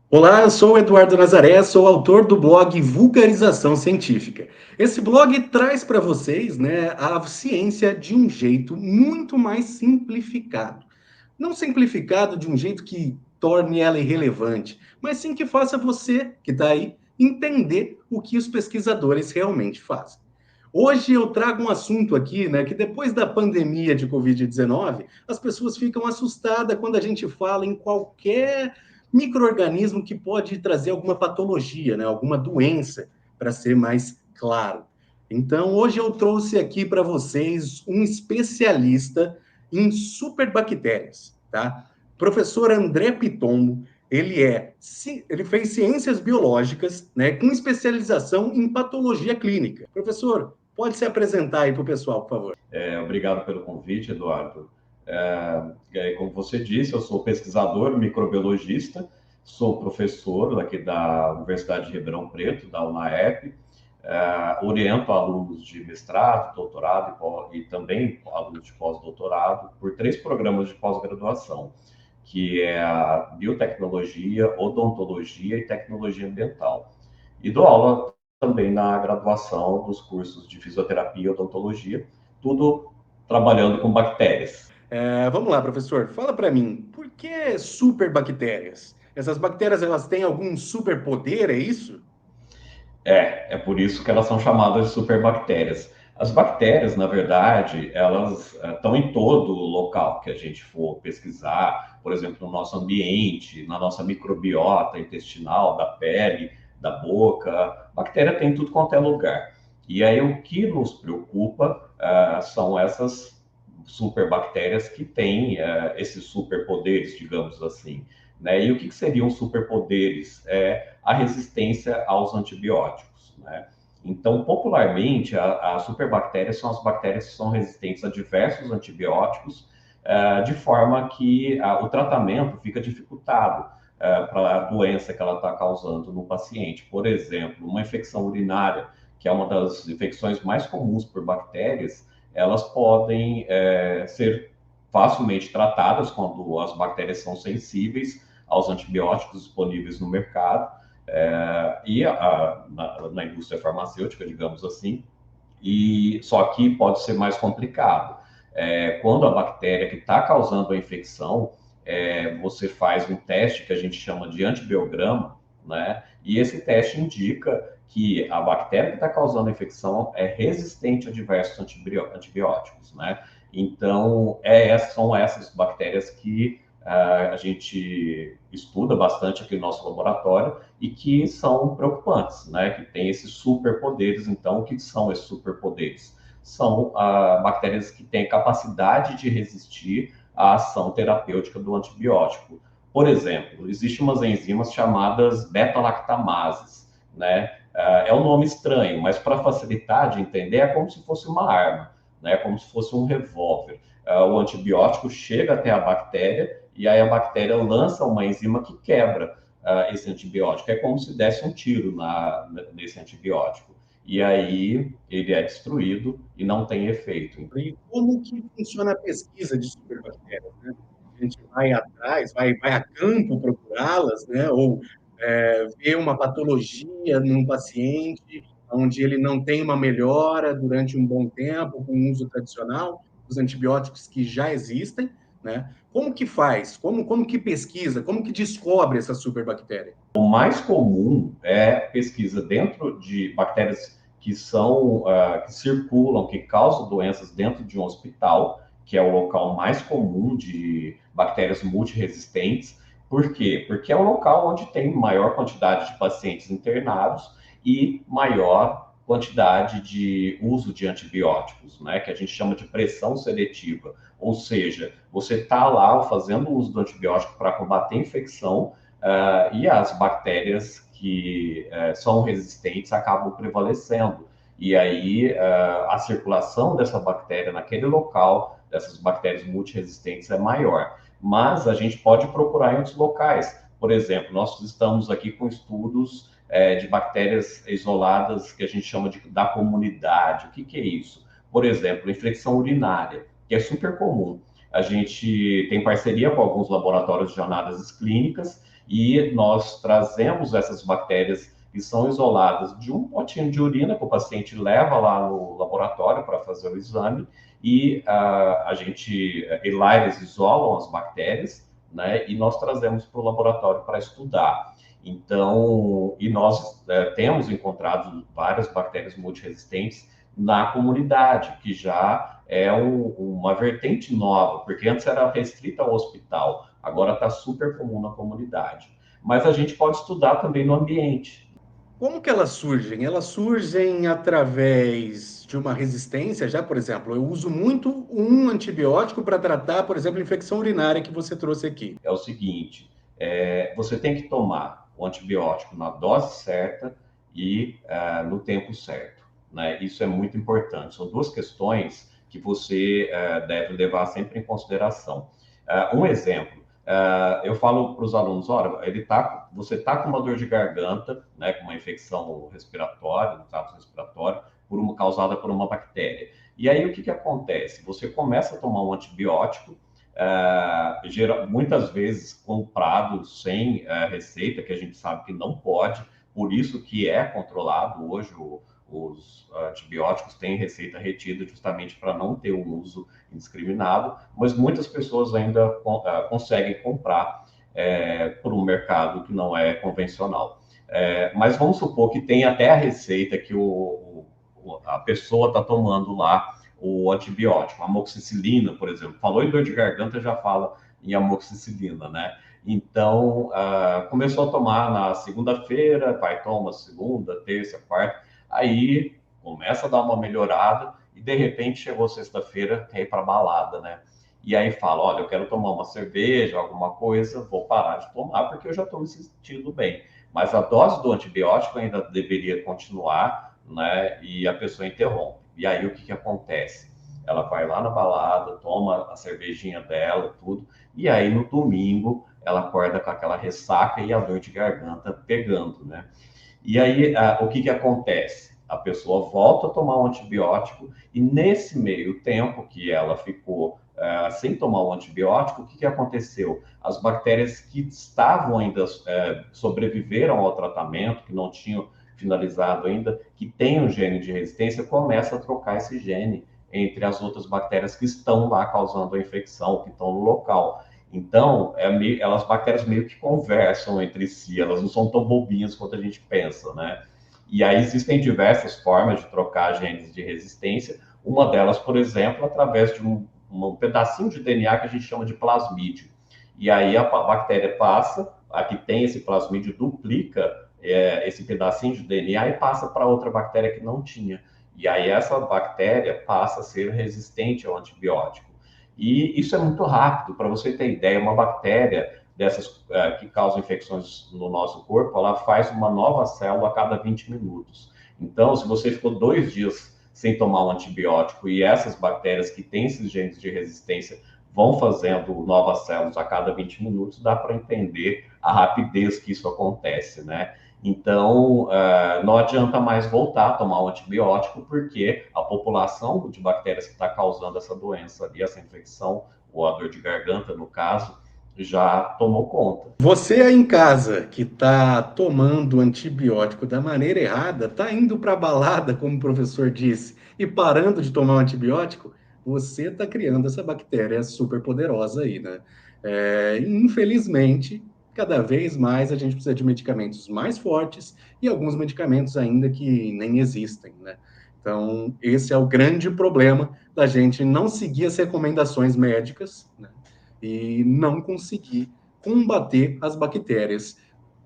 Olá, eu sou o Eduardo Nazaré, sou autor do blog Vulgarização Científica. Esse blog traz para vocês, a ciência de um jeito muito mais simplificado. Não simplificado de um jeito que torne ela irrelevante, mas sim que faça você, que está aí, entender o que os pesquisadores realmente fazem. Hoje eu trago um assunto aqui, que depois da pandemia de Covid-19, as pessoas ficam assustadas quando a gente fala em qualquer micro-organismo que pode trazer alguma patologia, alguma doença, para ser mais claro. Então, hoje eu trouxe aqui para vocês um especialista em superbactérias, tá? Professor André Pitombo, ele fez ciências biológicas, com especialização em patologia clínica. Professor, pode se apresentar aí para o pessoal, por favor. Obrigado pelo convite, Eduardo. Como você disse, eu sou pesquisador, microbiologista, sou professor aqui da Universidade de Ribeirão Preto, da UNAEP, oriento alunos de mestrado, doutorado e também alunos de pós-doutorado por 3 programas de pós-graduação, que é a biotecnologia, odontologia e tecnologia ambiental. E dou aula também na graduação dos cursos de fisioterapia e odontologia, tudo trabalhando com bactérias. Vamos lá, professor, fala para mim, por que superbactérias? Essas bactérias, elas têm algum superpoder, é isso? É por isso que elas são chamadas de superbactérias. As bactérias, na verdade, elas estão em todo local que a gente for pesquisar, por exemplo, no nosso ambiente, na nossa microbiota intestinal, da pele, da boca. Bactéria tem em tudo quanto é lugar. E aí o que nos preocupa são essas superbactérias que têm esses superpoderes, digamos assim. Né? E o que seriam superpoderes? A resistência aos antibióticos. Né? Então, popularmente, as superbactérias são as bactérias que são resistentes a diversos antibióticos, de forma que o tratamento fica dificultado para a doença que ela está causando no paciente. Por exemplo, uma infecção urinária, que é uma das infecções mais comuns por bactérias, elas podem ser facilmente tratadas quando as bactérias são sensíveis aos antibióticos disponíveis no mercado na indústria farmacêutica, digamos assim, e só que pode ser mais complicado. Quando a bactéria que está causando a infecção, você faz um teste que a gente chama de antibiograma, né? E esse teste indica que a bactéria que está causando a infecção é resistente a diversos antibióticos, né? Então, são essas bactérias que a gente estuda bastante aqui no nosso laboratório e que são preocupantes, né? Que tem esses superpoderes. Então, o que são esses superpoderes? São bactérias que têm capacidade de resistir à ação terapêutica do antibiótico. Por exemplo, existem umas enzimas chamadas beta-lactamases, né? É um nome estranho, mas para facilitar de entender, é como se fosse uma arma, né? Como se fosse um revólver. O antibiótico chega até a bactéria e aí a bactéria lança uma enzima que quebra esse antibiótico. É como se desse um tiro nesse antibiótico. E aí ele é destruído e não tem efeito. E como que funciona a pesquisa de superbactérias, né? A gente vai atrás, vai a campo procurá-las, né? Ou vê uma patologia num paciente onde ele não tem uma melhora durante um bom tempo com o uso tradicional dos antibióticos que já existem, né? Como que faz? Como que pesquisa? Como que descobre essa superbactéria? O mais comum é pesquisa dentro de bactérias que circulam, que causam doenças dentro de um hospital, que é o local mais comum de bactérias multiresistentes. Por quê? Porque é o local onde tem maior quantidade de pacientes internados e maior quantidade de uso de antibióticos, né? Que a gente chama de pressão seletiva. Ou seja, você está lá fazendo uso do antibiótico para combater a infecção, e as bactérias que são resistentes acabam prevalecendo. E aí a circulação dessa bactéria naquele local, dessas bactérias multiresistentes, é maior. Mas a gente pode procurar em outros locais. Por exemplo, nós estamos aqui com estudos de bactérias isoladas que a gente chama da comunidade. O que é isso? Por exemplo, infecção urinária, que é super comum. A gente tem parceria com alguns laboratórios de análises clínicas e nós trazemos essas bactérias que são isoladas de um potinho de urina que o paciente leva lá no laboratório para fazer o exame e e lá eles isolam as bactérias, né? E nós trazemos para o laboratório para estudar. Então, e nós temos encontrado várias bactérias multiresistentes na comunidade, que já é uma vertente nova, porque antes era restrita ao hospital, agora está super comum na comunidade. Mas a gente pode estudar também no ambiente. Como que elas surgem? Elas surgem através de uma resistência, já, por exemplo, eu uso muito um antibiótico para tratar, por exemplo, a infecção urinária que você trouxe aqui. É o seguinte, você tem que tomar o antibiótico na dose certa e no tempo certo, né? Isso é muito importante. São duas questões que você deve levar sempre em consideração. Um exemplo, eu falo para os alunos, olha, você está com uma dor de garganta, né, com uma infecção respiratória, no trato respiratório, causada por uma bactéria. E aí o que acontece? Você começa a tomar um antibiótico, muitas vezes comprado sem receita, que a gente sabe que não pode, por isso que é controlado hoje os antibióticos têm receita retida justamente para não ter um uso indiscriminado, mas muitas pessoas ainda conseguem comprar por um mercado que não é convencional. Mas vamos supor que tem até a receita que a pessoa está tomando lá o antibiótico, amoxicilina, por exemplo. Falou em dor de garganta, já fala em amoxicilina, né? Então, começou a tomar na segunda-feira, vai toma segunda, terça, quarta, aí começa a dar uma melhorada e de repente chegou sexta-feira, quer ir para balada, né? E aí fala, olha, eu quero tomar uma cerveja, alguma coisa, vou parar de tomar porque eu já estou me sentindo bem. Mas a dose do antibiótico ainda deveria continuar, né? E a pessoa interrompe. E aí o que acontece? Ela vai lá na balada, toma a cervejinha dela, tudo, e aí no domingo ela acorda com aquela ressaca e a dor de garganta pegando, né? E aí, o que acontece? A pessoa volta a tomar um antibiótico e nesse meio tempo que ela ficou sem tomar o antibiótico, o que aconteceu? As bactérias que estavam ainda, sobreviveram ao tratamento, que não tinham finalizado ainda, que tem um gene de resistência, começa a trocar esse gene entre as outras bactérias que estão lá causando a infecção, que estão no local. Então, as bactérias meio que conversam entre si, elas não são tão bobinhas quanto a gente pensa, né? E aí existem diversas formas de trocar genes de resistência, uma delas, por exemplo, através de um pedacinho de DNA que a gente chama de plasmídio. E aí a bactéria passa, a que tem esse plasmídio duplica esse pedacinho de DNA e passa para outra bactéria que não tinha. E aí essa bactéria passa a ser resistente ao antibiótico. E isso é muito rápido. Para você ter ideia, uma bactéria dessas que causam infecções no nosso corpo, ela faz uma nova célula a cada 20 minutos. Então, se você ficou 2 dias sem tomar um antibiótico e essas bactérias que têm esses genes de resistência vão fazendo novas células a cada 20 minutos, dá para entender a rapidez que isso acontece, né? Então, não adianta mais voltar a tomar um antibiótico, porque a população de bactérias que está causando essa doença ali, essa infecção, ou a dor de garganta, no caso, já tomou conta. Você aí em casa que está tomando antibiótico da maneira errada, está indo para a balada, como o professor disse, e parando de tomar o antibiótico, você está criando essa bactéria super poderosa aí, né? Infelizmente, cada vez mais a gente precisa de medicamentos mais fortes e alguns medicamentos ainda que nem existem, né? Então, esse é o grande problema da gente não seguir as recomendações médicas, né? E não conseguir combater as bactérias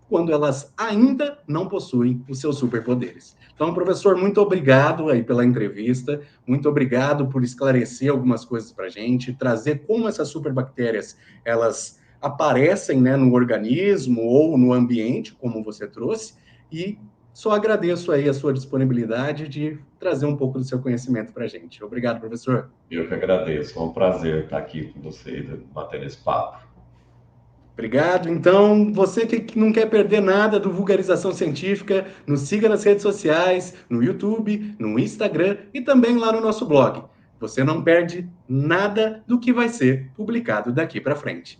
quando elas ainda não possuem os seus superpoderes. Então, professor, muito obrigado aí pela entrevista, muito obrigado por esclarecer algumas coisas para a gente, trazer como essas superbactérias elas aparecem, né, no organismo ou no ambiente, como você trouxe, e só agradeço aí a sua disponibilidade de trazer um pouco do seu conhecimento para a gente. Obrigado, professor. Eu que agradeço, foi um prazer estar aqui com você e bater esse papo. Obrigado. Então, você que não quer perder nada do Vulgarização Científica, nos siga nas redes sociais, no YouTube, no Instagram e também lá no nosso blog. Você não perde nada do que vai ser publicado daqui para frente.